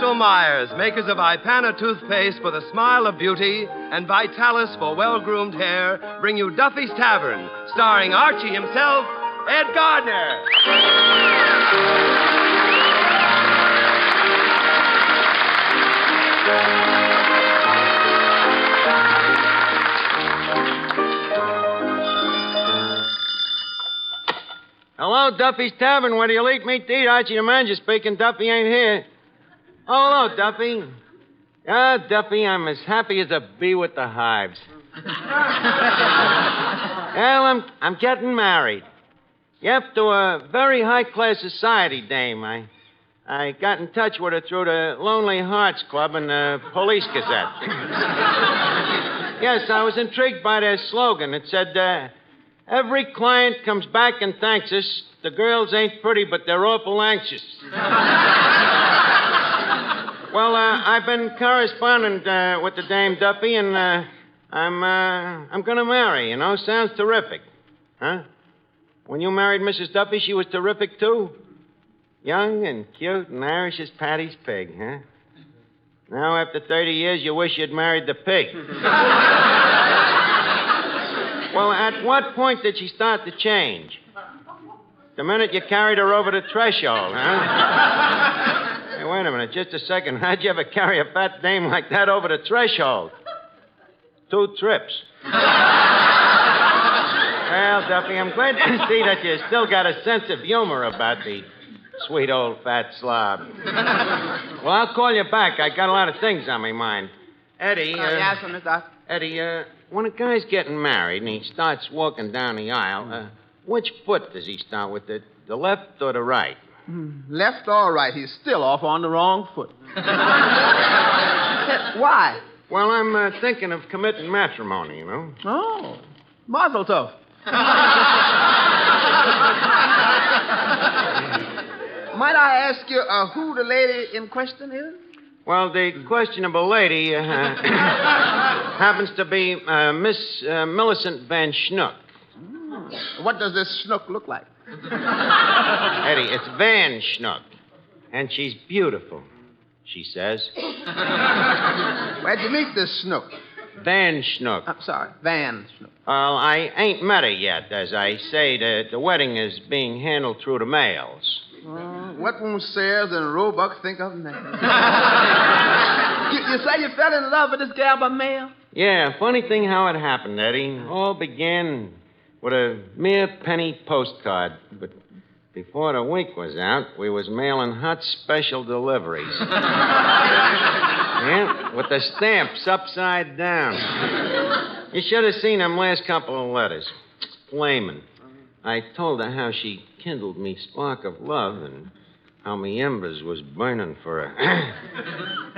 Bristol Myers, makers of Ipana toothpaste for the smile of beauty and Vitalis for well-groomed hair, bring you Duffy's Tavern, starring Archie himself, Ed Gardner. Hello, Duffy's Tavern, where you'll eat meat to eat. Archie the manager speaking. Duffy ain't here. Oh, hello, Duffy. Duffy, I'm as happy as a bee with the hives. Well, I'm getting married. Yep, to a very high-class society dame. I got in touch with her through the Lonely Hearts Club and the Police Gazette. Yes, I was intrigued by their slogan. It said, every client comes back and thanks us. The girls ain't pretty, but they're awful anxious. Well, I've been corresponding with the dame Duffy, and I'm going to marry, you know. Sounds terrific. Huh? When you married Mrs. Duffy, she was terrific, too? Young and cute and Irish as Patty's pig, huh? Now, after 30 years, you wish you'd married the pig. Well, at what point did she start to change? The minute you carried her over the threshold, huh? Hey, wait a minute, just a second. How'd you ever carry a fat dame like that over the threshold? 2 trips. Well, Duffy, I'm glad to see that you still got a sense of humor about the sweet old fat slob. Well, I'll call you back. I got a lot of things on my mind. Eddie, yes, sir, Mr. Eddie, when a guy's getting married and he starts walking down the aisle, which foot does he start with, the left or the right? Left or right, he's still off on the wrong foot. Why? Well, I'm thinking of committing matrimony, you know. Oh, mazel tov. Might I ask you who the lady in question is? Well, the questionable lady happens to be Miss Millicent Van Schnook. What does this schnook look like? Eddie, it's Van Schnook. And she's beautiful, she says. Where'd you meet this schnook? Van Schnook. I'm sorry, Van Schnook. Well, I ain't met her yet. As I say, the wedding is being handled through the mails. What will Sayers and Roebuck think of that? you say you fell in love with this gal by mail? Yeah, funny thing how it happened, Eddie. All began with a mere penny postcard. But before the week was out, we was mailing hot special deliveries. Yeah, with the stamps upside down. You should have seen them last couple of letters. Flaming. I told her how she kindled me spark of love and how me embers was burning for her.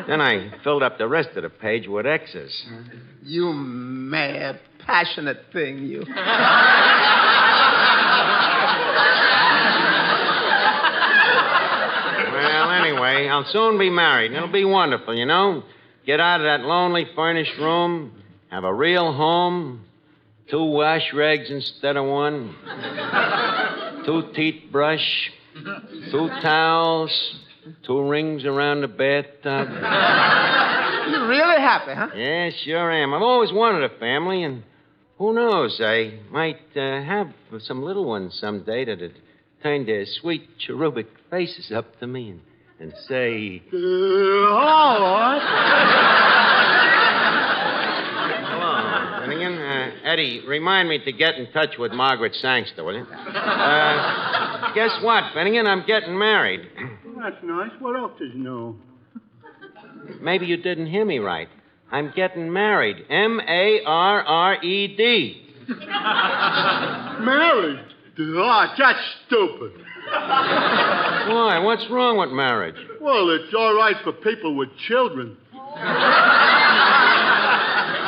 Then I filled up the rest of the page with X's. You mad, passionate thing, you. Well, anyway, I'll soon be married, and it'll be wonderful, you know. Get out of that lonely furnished room, have a real home, 2 wash rags instead of 1, 2 teeth brush, 2 towels, 2 rings around the bathtub. You're really happy, huh? Yeah, sure am. I've always wanted a family, and who knows, I might have some little ones someday that'd turn their sweet cherubic faces up to me and say... Hello. Finnegan, Eddie, remind me to get in touch with Margaret Sangster, will you? Guess what, Finnegan? I'm getting married. Well, that's nice. What else is new? Maybe you didn't hear me right. I'm getting married. M-A-R-R-E-D. Married? Oh, that's stupid. Why? What's wrong with marriage? Well, it's all right for people with children.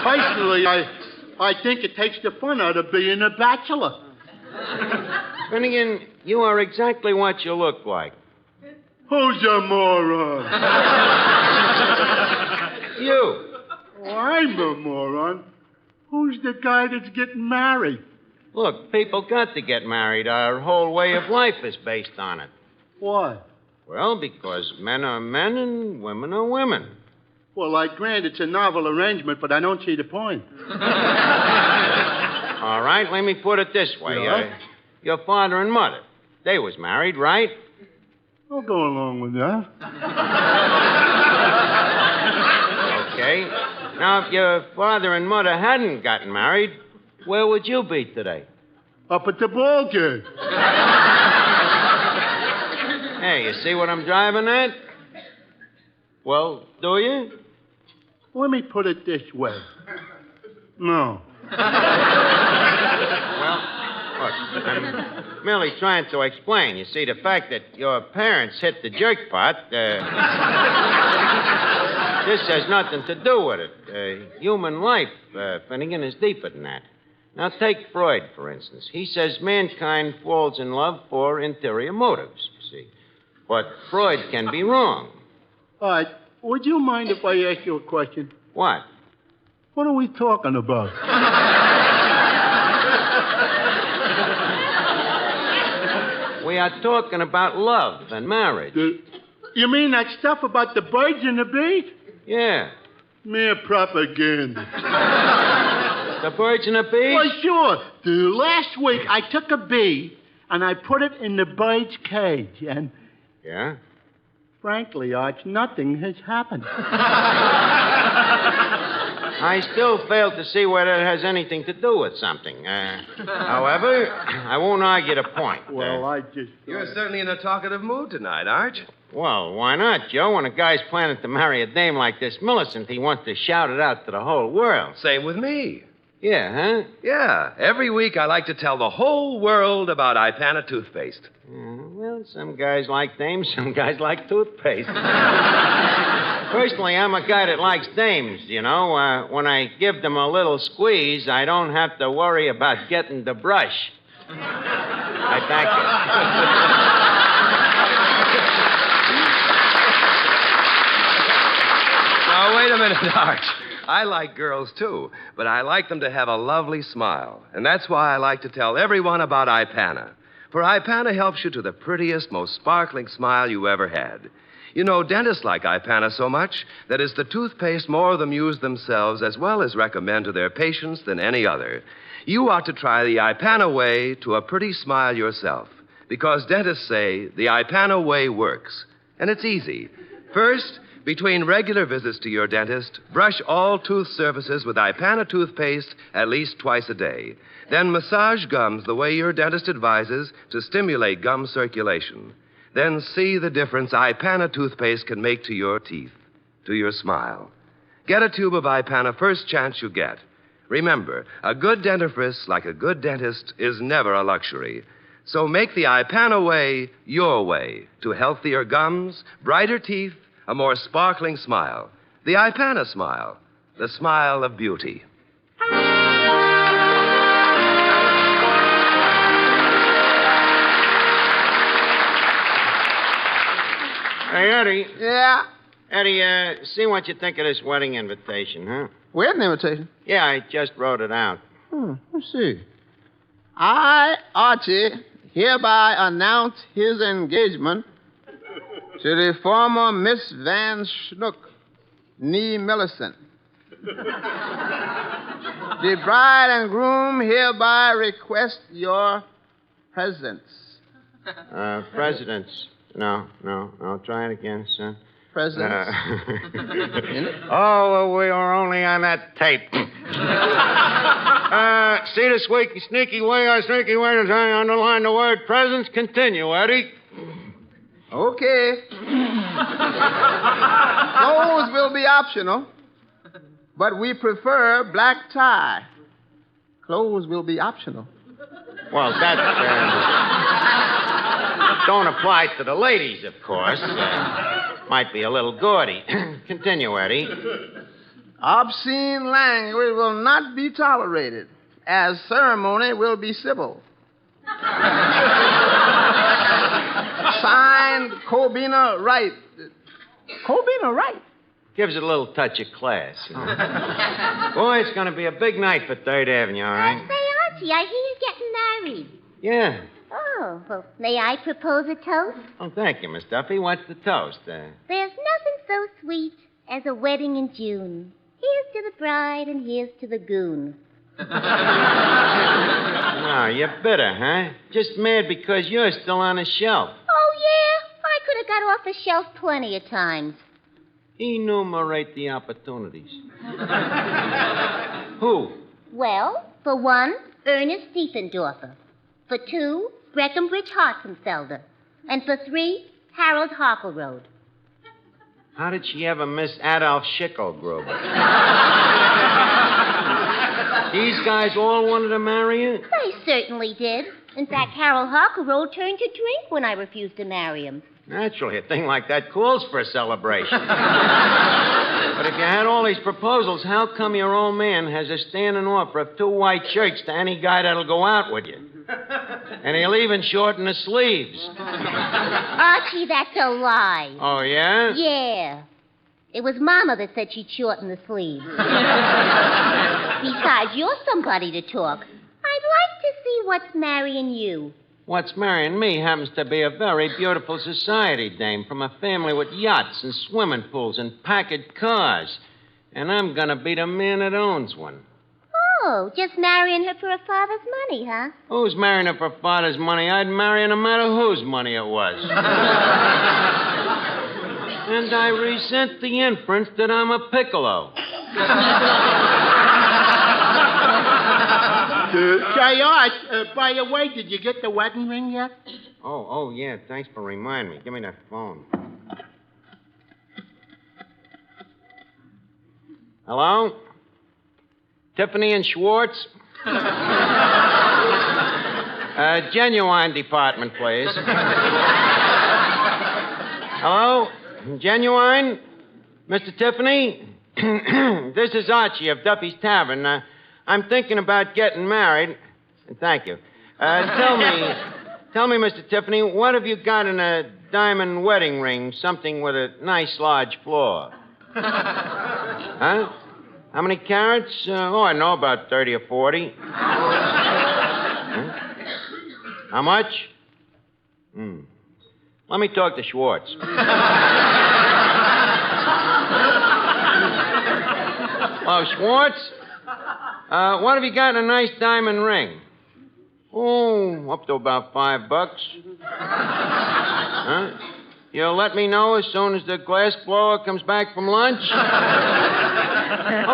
Personally, I think it takes the fun out of being a bachelor. Finnegan, you are exactly what you look like. Who's a moron? You. Oh, I'm a moron. Who's the guy that's getting married? Look, people got to get married. Our whole way of life is based on it. Why? Well, because men are men and women are women. Well, I grant it's a novel arrangement, but I don't see the point. All right, let me put it this way. Yeah? Your father and mother, they was married, right? I'll go along with that. Okay. Now, if your father and mother hadn't gotten married, where would you be today? Up at the ball game. Hey, you see what I'm driving at? Well, do you? Let me put it this way. No. Well, look, I'm merely trying to explain. You see, the fact that your parents hit the jackpot, this has nothing to do with it. Human life, Finnegan, is deeper than that. Now, take Freud, for instance. He says mankind falls in love for interior motives, you see. But Freud can be wrong. All right. Would you mind if I ask you a question? What? What are we talking about? We are talking about love and marriage. You mean that stuff about the birds and the bees? Yeah. Mere propaganda. The birds and the bees? Well, sure. Last week, I took a bee and I put it in the bird's cage, and... Yeah? Frankly, Arch, nothing has happened. I still fail to see where that has anything to do with something. However, I won't argue the point. Well, I just... You're certainly in a talkative mood tonight, Arch. Well, why not, Joe? When a guy's planning to marry a dame like this Millicent, he wants to shout it out to the whole world. Same with me. Yeah, huh? Yeah. Every week I like to tell the whole world about Ipana toothpaste. Well, some guys like dames, some guys like toothpaste. Personally, I'm a guy that likes dames, you know. When I give them a little squeeze, I don't have to worry about getting the brush. I thank you. Now, wait a minute, Arch. I like girls, too, but I like them to have a lovely smile. And that's why I like to tell everyone about Ipana. For Ipana helps you to the prettiest, most sparkling smile you ever had. You know, dentists like Ipana so much that it's the toothpaste more of them use themselves as well as recommend to their patients than any other. You ought to try the Ipana way to a pretty smile yourself, because dentists say the Ipana way works. And it's easy. First, between regular visits to your dentist, brush all tooth surfaces with Ipana toothpaste at least twice a day. Then massage gums the way your dentist advises to stimulate gum circulation. Then see the difference Ipana toothpaste can make to your teeth, to your smile. Get a tube of Ipana first chance you get. Remember, a good dentifrice, like a good dentist, is never a luxury. So make the Ipana way your way to healthier gums, brighter teeth, a more sparkling smile. The Ipana smile, the smile of beauty. Hey, Eddie. Yeah? Eddie, see what you think of this wedding invitation, huh? Wedding invitation? Yeah, I just wrote it out. Let's see. I, Archie, hereby announce his engagement to the former Miss Van Schnook, nee Millicent. The bride and groom hereby request your presence. Presidents. No. Try it again, son. Presence. Oh, we were only on that tape. See the sneaky way to underline the word presence? Continue, Eddie. Okay. Clothes will be optional, but we prefer black tie. Clothes will be optional. Well, that don't apply to the ladies, of course. Might be a little gaudy. Continue, Eddie. Obscene language will not be tolerated, as ceremony will be civil. Signed, Cobina Wright. Cobina Wright? Gives it a little touch of class. You know. Boy, it's going to be a big night for 3rd Avenue, all right? Say, Archie, I hear you're getting married. Yeah. Oh, well, may I propose a toast? Oh, thank you, Miss Duffy. What's the toast? There's nothing so sweet as a wedding in June. Here's to the bride and here's to the goon. No, you're bitter, huh? Just mad because you're still on the shelf. Oh, yeah? I could have got off the shelf plenty of times. Enumerate the opportunities. Who? Well, for one, Ernest Diefendorfer. For two, Breckenbridge Hartzenfelder. And for three, Harold Harkelroad. How did she ever miss Adolf Schickelgruber? These guys all wanted to marry you? They certainly did. In fact, Harold Harkelroad turned to drink when I refused to marry him. Naturally, a thing like that calls for a celebration. But if you had all these proposals, how come your old man has a standing offer of 2 white shirts to any guy that'll go out with you? And he'll even shorten the sleeves. Archie, that's a lie. Oh, yeah? Yeah. It was Mama that said she'd shorten the sleeves. Besides, you're somebody to talk. I'd like to see what's marrying you. What's marrying me happens to be a very beautiful society dame from a family with yachts and swimming pools and package cars. And I'm going to be the man that owns one. Oh, just marrying her for her father's money, huh? Who's marrying her for father's money? I'd marry her no matter whose money it was. And I resent the inference that I'm a piccolo. Say, Art, by the way, did you get the wedding ring yet? Oh, yeah. Thanks for reminding me. Give me that phone. Hello? Tiffany and Schwartz? Genuine department, please. Hello? Genuine? Mr. Tiffany? This is Archie of Duffy's Tavern. I'm thinking about getting married. Thank you. Tell me, Mr. Tiffany, what have you got in a diamond wedding ring, something with a nice large floor? Huh? How many carats? I know about 30 or 40. Huh? How much? Let me talk to Schwartz. Hello, Schwartz? What have you got in a nice diamond ring? Oh, up to about $5. Huh? You'll let me know as soon as the glass blower comes back from lunch?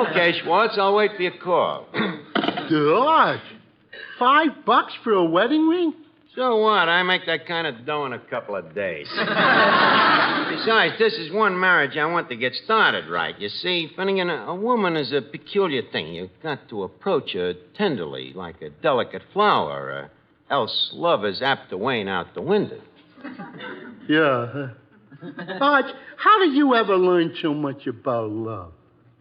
Okay, Schwartz, I'll wait for your call. George, $5 for a wedding ring? So what? I make that kind of dough in a couple of days. Besides, this is one marriage I want to get started right. You see, Finnegan, a woman is a peculiar thing. You've got to approach her tenderly, like a delicate flower, else love is apt to wane out the window. Yeah. Arch, how did you ever learn so much about love?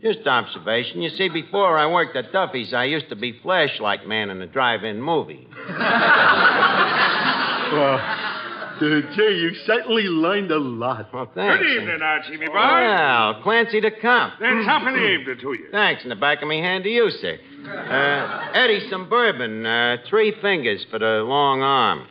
Just observation. You see, before I worked at Duffy's, I used to be flashlight man in a drive-in movie. Well, gee, you certainly learned a lot. Well, thanks. Good evening, Archie, me boy. Well, Clancy to come. Then top of the evening to you. Thanks. In the back of me hand to you, sir. Eddie, some bourbon. 3 fingers for the long arm.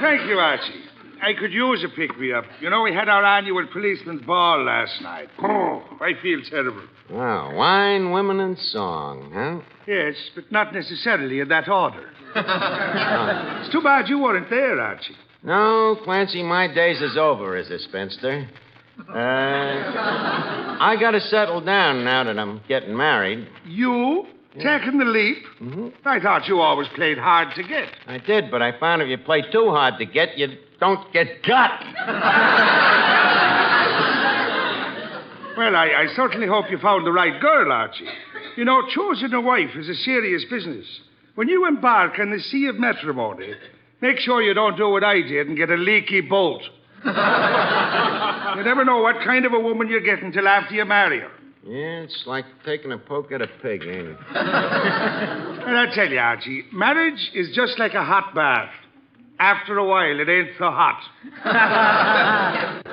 Thank you, Archie. I could use a pick-me-up. You know, we had our annual policeman's ball last night. Oh, I feel terrible. Oh, wine, women, and song, huh? Yes, but not necessarily in that order. It's too bad you weren't there, Archie. No, Clancy, my days is over as a spinster. I got to settle down now that I'm getting married. You? Yeah. Taking the leap? Mm-hmm. I thought you always played hard to get. I did, but I found if you play too hard to get, you don't get got. Well, I certainly hope you found the right girl, Archie. You know, choosing a wife is a serious business. When you embark on the sea of matrimony, make sure you don't do what I did and get a leaky boat. You never know what kind of a woman you're getting till after you marry her. Yeah, it's like taking a poke at a pig, ain't it? And I tell you, Archie, marriage is just like a hot bath. After a while, it ain't so hot.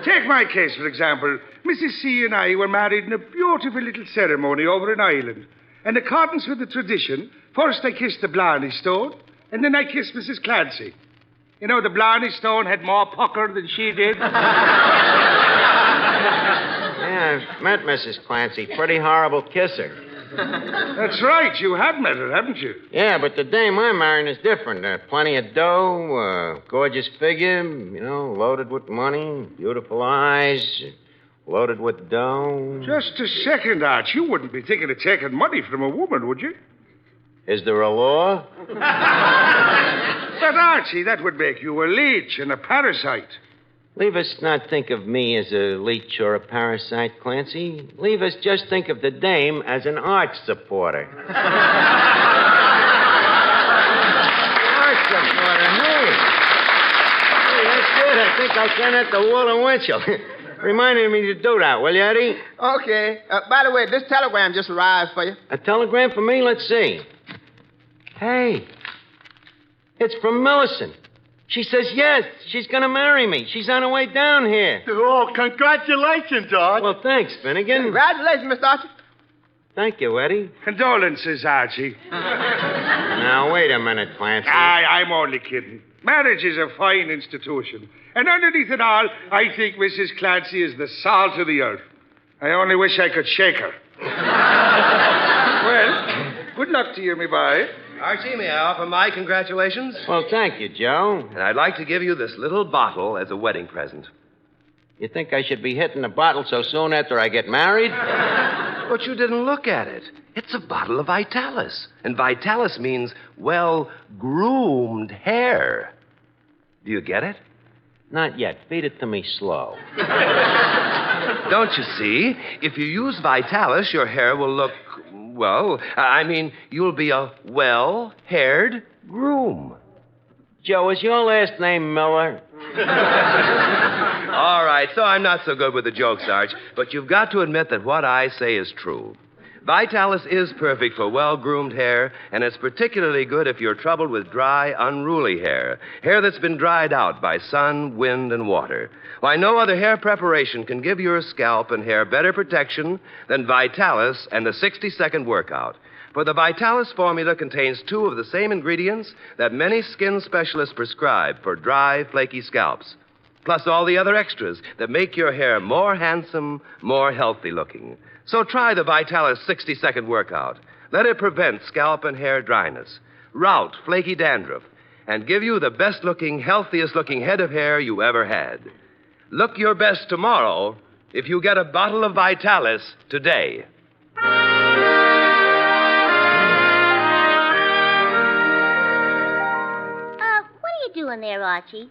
Take my case, for example. Mrs. C and I were married in a beautiful little ceremony over in Ireland. In accordance with the tradition, first I kissed the Blarney Stone, And then I kissed Mrs. Clancy. You know, the Blarney Stone had more pucker than she did. Yeah, I've met Mrs. Clancy. Pretty horrible kisser. That's right. You have met her, haven't you? Yeah, but the dame I'm marrying is different. Plenty of dough, gorgeous figure, you know, loaded with money, beautiful eyes, loaded with dough. Just a second, Arch. You wouldn't be thinking of taking money from a woman, would you? Is there a law? But, Archie, that would make you a leech and a parasite. Leave us not think of me as a leech or a parasite, Clancy. Leave us just think of the dame as an arch supporter. Arch supporter, hey. Hey, that's good. I think I'll send that to Walter Winchell. Reminded me to do that, will you, Eddie? Okay. By the way, this telegram just arrived for you. A telegram for me? Let's see. Hey, it's from Millicent. She says yes, she's going to marry me. She's on her way down here. Oh, congratulations, Arch. Well, thanks, Finnegan. Congratulations, Mr. Archie. Thank you, Eddie. Condolences, Archie. Now, wait a minute, Clancy. I'm only kidding. Marriage is a fine institution. And underneath it all, I think Mrs. Clancy is the salt of the earth. I only wish I could shake her. Well, good luck to you, me boy. Archie, may I offer my congratulations? Well, thank you, Joe. And I'd like to give you this little bottle as a wedding present. You think I should be hitting the bottle so soon after I get married? But you didn't look at it. It's a bottle of Vitalis. And Vitalis means well-groomed hair. Do you get it? Not yet. Feed it to me slow. Don't you see? If you use Vitalis, your hair will look, you'll be a well-haired groom. Joe, is your last name Miller? All right, so I'm not so good with the jokes, Arch, but you've got to admit that what I say is true. Vitalis is perfect for well-groomed hair, and it's particularly good if you're troubled with dry, unruly hair that's been dried out by sun, wind, and water. Why, no other hair preparation can give your scalp and hair better protection than Vitalis and the 60-second workout. For the Vitalis formula contains 2 of the same ingredients that many skin specialists prescribe for dry, flaky scalps, plus all the other extras that make your hair more handsome, more healthy looking. So try the Vitalis 60-second workout. Let it prevent scalp and hair dryness, rout flaky dandruff, and give you the best-looking, healthiest-looking head of hair you ever had. Look your best tomorrow if you get a bottle of Vitalis today. What are you doing there, Archie?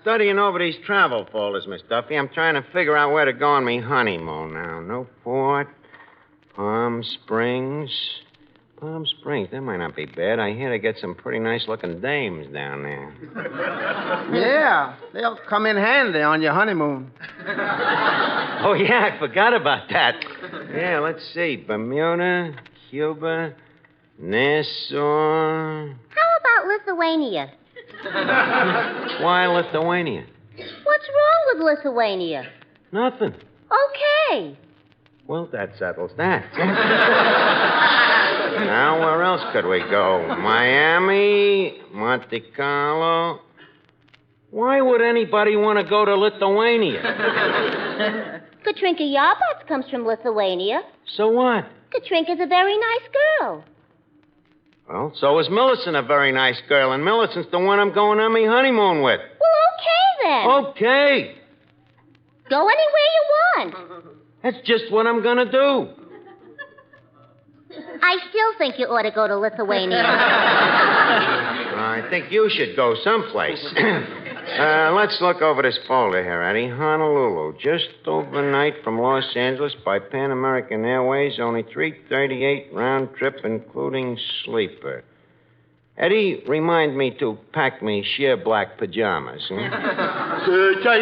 Studying over these travel folders, Miss Duffy. I'm trying to figure out where to go on me honeymoon now. Newport, Palm Springs. Palm Springs, that might not be bad. I hear they get some pretty nice-looking dames down there. Yeah, they'll come in handy on your honeymoon. Oh, yeah, I forgot about that. Yeah, let's see. Bermuda, Cuba, Nassau. How about Lithuania? Why Lithuania? What's wrong with Lithuania? Nothing. Okay. Well, that settles that. Now, where else could we go? Miami, Monte Carlo. Why would anybody want to go to Lithuania? Katrinka Yarbats comes from Lithuania. So what? Katrinka's a very nice girl. Well, so is Millicent a very nice girl, and Millicent's the one I'm going on my honeymoon with. Well, okay then. Okay. Go anywhere you want. That's just what I'm going to do. I still think you ought to go to Lithuania. I think you should go someplace. Let's look over this folder here, Eddie. Honolulu. Just overnight from Los Angeles by Pan American Airways. Only $3.38 round trip, including sleeper. Eddie, remind me to pack me sheer black pajamas. Say,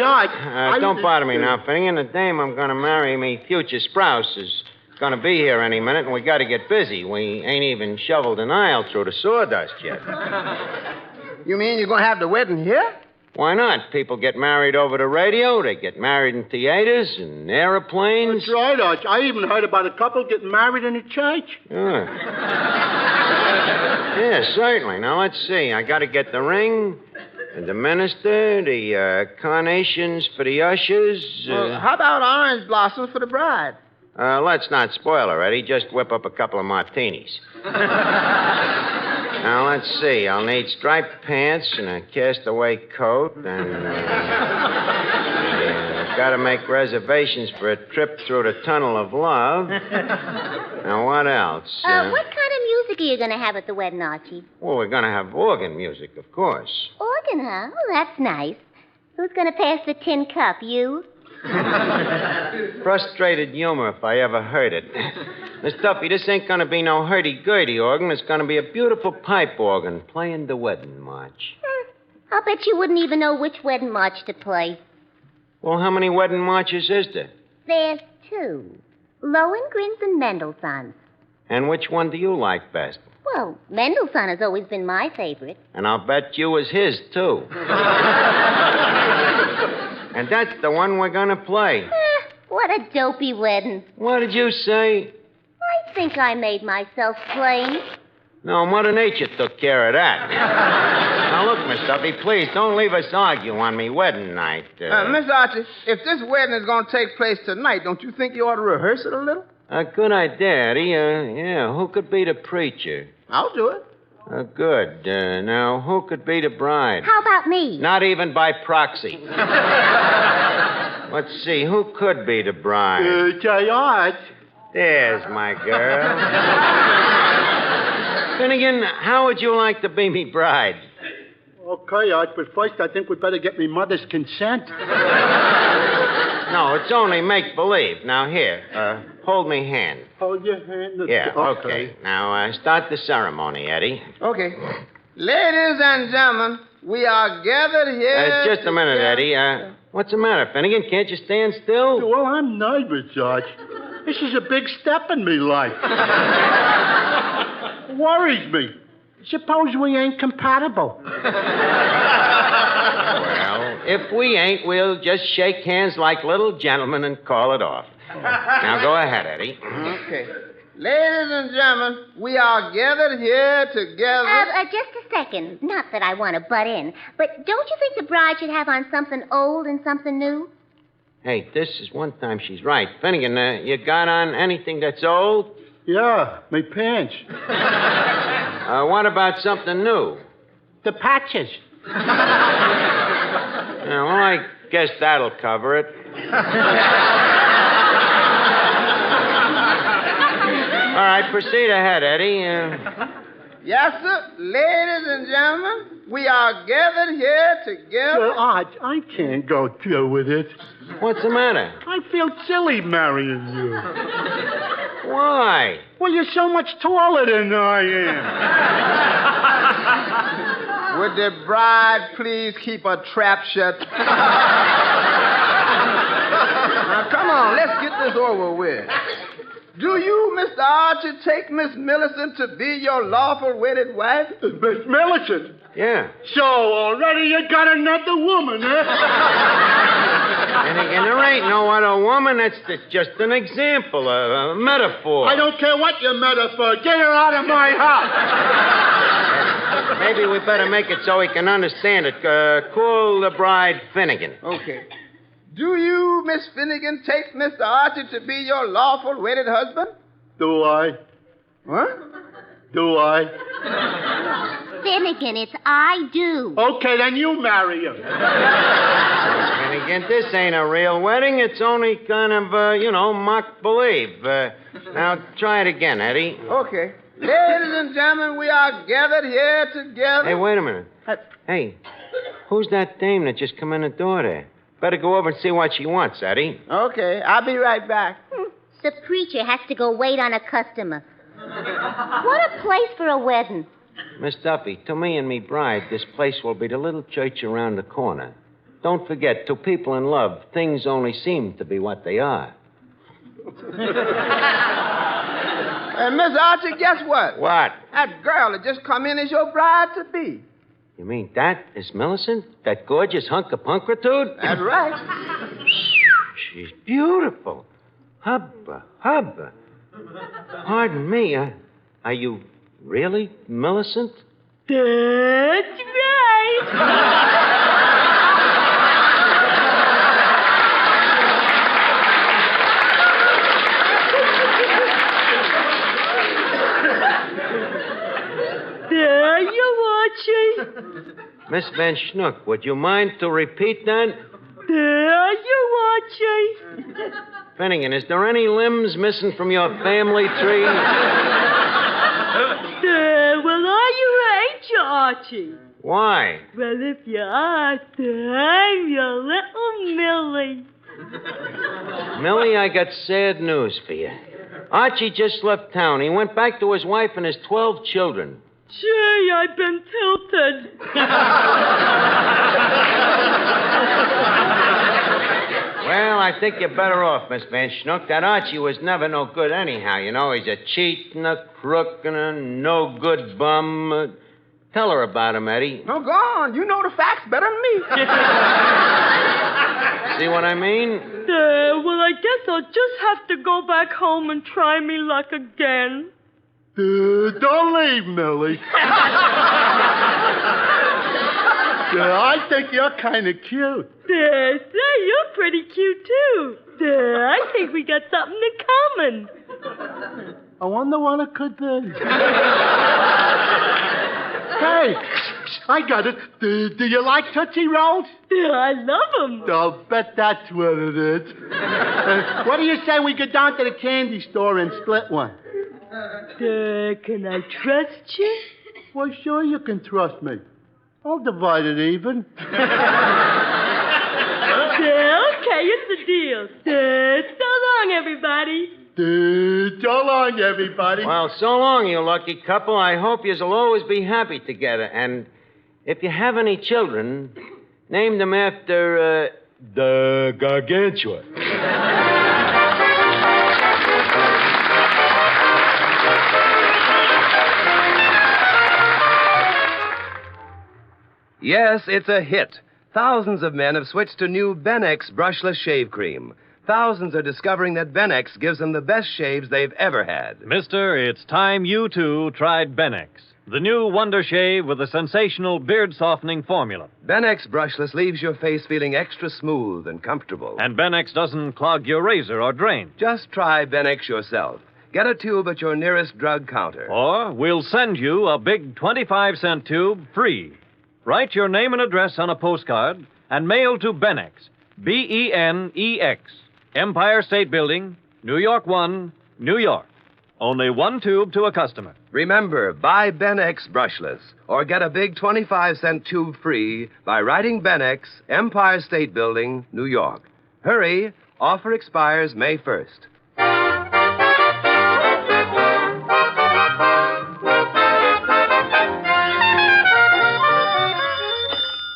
Arch. Don't bother me now, Finnegan. The dame I'm going to marry, me future spouse, is going to be here any minute, and we got to get busy. We ain't even shoveled an aisle through the sawdust yet. You mean you're going to have the wedding here? Why not? People get married over the radio. They get married in theaters and airplanes. That's right, Arch. I even heard about a couple getting married in a church. Yeah. Yeah, certainly. Now, let's see. I got to get the ring, and the minister, the carnations for the ushers. Well, how about orange blossoms for the bride? Let's not spoil her, Eddie. Just whip up a couple of martinis. Now, let's see. I'll need striped pants and a castaway coat, and I've got to make reservations for a trip through the Tunnel of Love. Now, what else? What kind of music are you going to have at the wedding, Archie? Well, we're going to have organ music, of course. Organ, huh? Oh, that's nice. Who's going to pass the tin cup, you? Frustrated humor if I ever heard it. Miss Duffy, this ain't going to be no hurdy-gurdy organ. It's going to be a beautiful pipe organ playing the wedding march. I'll bet you wouldn't even know which wedding march to play. Well, how many wedding marches is there? There's two. Lohengrin's and Mendelssohn's. And which one do you like best? Well, Mendelssohn has always been my favorite. And I'll bet you was his, too. And that's the one we're going to play. What a dopey wedding. What did you say? I think I made myself plain. No, Mother Nature took care of that. Now, look, Miss Duffy, please, don't leave us argue on me wedding night. Miss Archie, if this wedding is going to take place tonight, don't you think you ought to rehearse it a little? A good idea, Eddie. Yeah, who could be the preacher? I'll do it. Good. Now, who could be the bride? How about me? Not even by proxy. Let's see, who could be the bride? George. There's my girl. Finnegan, how would you like to be me bride? Okay, Art, but first I think we'd better get me mother's consent. No, it's only make-believe. Now, here, hold me hand. Hold your hand. Yeah, okay. Now, start the ceremony, Eddie. Okay. Ladies and gentlemen, we are gathered here... Just a minute, Eddie. What's the matter, Finnegan? Can't you stand still? Well, I'm nervous, George. This is a big step in me life. Worries me. Suppose we ain't compatible. Well, if we ain't, we'll just shake hands like little gentlemen and call it off. Now, go ahead, Eddie. Okay. Ladies and gentlemen, we are gathered here together... Just a second. Not that I want to butt in, but don't you think the bride should have on something old and something new? Hey, this is one time she's right. Finnegan, you got on anything that's old? Yeah, my pants. What about something new? The patches. Yeah, well, I guess that'll cover it. All right, proceed ahead, Eddie. Yes, sir. Ladies and gentlemen, we are gathered here together... Well, Art, I can't go through with it. What's the matter? I feel silly marrying you. Why? Well, you're so much taller than I am. Would the bride please keep her trap shut? Now, come on, let's get this over with. Do you, Mr. Archie, take Miss Millicent to be your lawful wedded wife? Miss Millicent? Yeah. So already you got another woman, huh? And there ain't no other woman. That's just an example, a metaphor. I don't care what your metaphor. Get her out of my house. Maybe we better make it so he can understand it. Call the bride Finnegan. Okay. Do you, Miss Finnegan, take Mr. Archie to be your lawful wedded husband? Do I? What? Do I? Finnegan, it's I do. Okay, then you marry him. Finnegan, this ain't a real wedding. It's only kind of, mock-believe. Now, try it again, Eddie. Okay. Ladies and gentlemen, we are gathered here together... Hey, wait a minute. Hey, who's that dame that just come in the door there? Better go over and see what she wants, Eddie. Okay, I'll be right back. The preacher has to go wait on a customer. What a place for a wedding. Miss Duffy, to me and me bride, this place will be the little church around the corner. Don't forget, to people in love, things only seem to be what they are. And Miss Archie, guess what? What? That girl that just come in is your bride-to-be. You mean that is Millicent? That gorgeous hunk of punkritude? That's right. She's beautiful. Hubba. Pardon me, are you Really, Millicent? That's right. There you are, Archie. Miss Van Schnook, would you mind to repeat that? There you are, Archie. Finnegan, is there any limbs missing from your family tree? Well, are you, ain't you, Archie? Why? Well, if you are, I'm your little Millie. Millie, I got sad news for you. Archie just left town. He went back to his wife and his 12 children. Gee, I've been tilted. Well, I think you're better off, Miss Van Schnook. That Archie was never no good anyhow. You know, he's a cheat and a crook and a no-good bum. Tell her about him, Eddie. No, go on. You know the facts better than me. See what I mean? Well, I guess I'll just have to go back home and try me luck again. Don't leave, Millie. I think you're kind of cute. Say, you're pretty cute, too. I think we got something in common. I wonder what it could be. Hey, I got it. Do you like Tootsie Rolls? I love them. I'll bet that's what it is. What do you say we go down to the candy store and split one? Can I trust you? Well, sure you can trust me. I'll divide it even. Okay, it's a deal. So long, everybody. So long, everybody. Well, so long, you lucky couple. I hope you'll always be happy together. And if you have any children, name them after, the Gargantua. Yes, it's a hit. Thousands of men have switched to new Benex brushless shave cream. Thousands are discovering that Benex gives them the best shaves they've ever had. Mister, it's time you, too, tried Benex, the new Wonder Shave with a sensational beard-softening formula. Benex brushless leaves your face feeling extra smooth and comfortable. And Benex doesn't clog your razor or drain. Just try Benex yourself. Get a tube at your nearest drug counter. Or we'll send you a big 25-cent tube free. Write your name and address on a postcard and mail to Benex, Benex, Empire State Building, New York 1, New York. Only one tube to a customer. Remember, buy Benex brushless or get a big 25-cent tube free by writing Benex, Empire State Building, New York. Hurry, offer expires May 1st.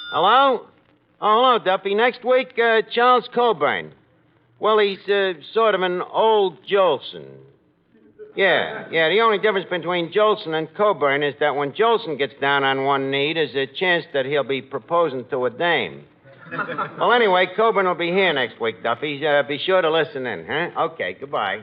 Hello? Oh, hello, Duffy. Next week, Charles Coburn. Well, he's sort of an old Jolson. Yeah, the only difference between Jolson and Coburn is that when Jolson gets down on one knee, there's a chance that he'll be proposing to a dame. Well, anyway, Coburn will be here next week, Duffy. Be sure to listen in, huh? Okay, goodbye.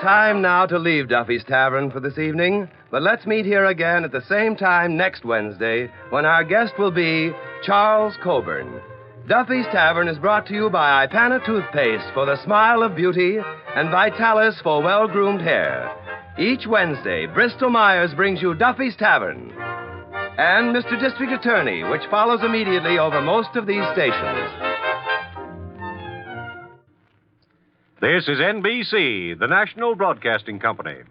Time now to leave Duffy's Tavern for this evening, but let's meet here again at the same time next Wednesday when our guest will be Charles Coburn. Duffy's Tavern is brought to you by Ipana Toothpaste for the smile of beauty and Vitalis for well-groomed hair. Each Wednesday, Bristol Myers brings you Duffy's Tavern and Mr. District Attorney, which follows immediately over most of these stations. This is NBC, the national broadcasting company.